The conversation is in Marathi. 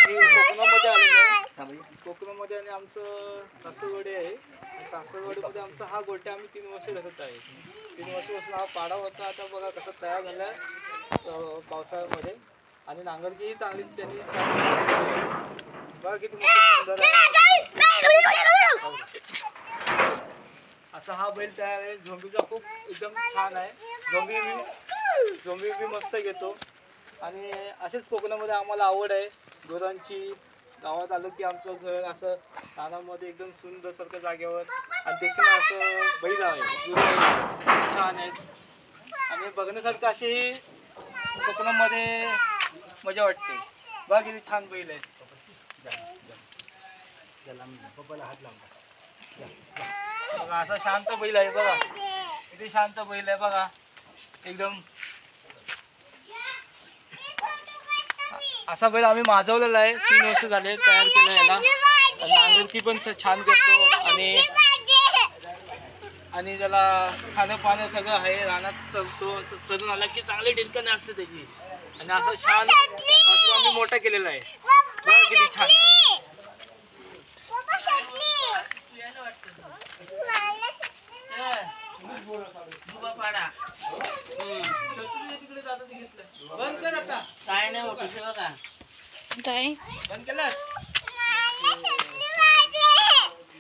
कोकणामध्ये आलेलो आहे. कोकणामध्ये आणि आमचं सासरवाडी आहे. सासरवाडीमध्ये आमचा हा गोट्या आम्ही 3 वर्ष धरत आहे. 3 वर्षापासून हा पाडा होता. आता बघा कसा तयार झाला पावसाळ्यामध्ये. आणि नांगरकीही चांगली त्यांनी बघा किती मस्त सुंदर आहे. असा हा बैल तयार आहे. झोंबीचा खूप एकदम छान आहे. झोंबी बी मस्त घेतो. आणि असेच कोकणामध्ये आम्हाला आवड आहे गुरांची. गावात आलं की आमचं घर असं रानामध्ये एकदम सुंदर सारखं जागेवर आणि देखील असं बैल आहे. खूप छान आहेत आणि बघण्यासारखं अशी कोकणामध्ये मजा वाटते. बघा किती छान बैल आहे. बघा असा शांत बैल आहे. बघा किती शांत बैल आहे. बघा एकदम असा बैल आम्ही माजवलेला आहे. 3 वर्ष झाले तयार केलं याला. नांगरकी पण छान करतो आणि त्याला खाणं पाणं सगळं आहे. रानात चलतो. चलून आला की चांगली ढिलकणे असते त्याची. आणि असं छान असं आम्ही मोठा केलेला आहे. बघा किती छान. बंद कर आता. काय नाही बघा. काय बंद केलंस?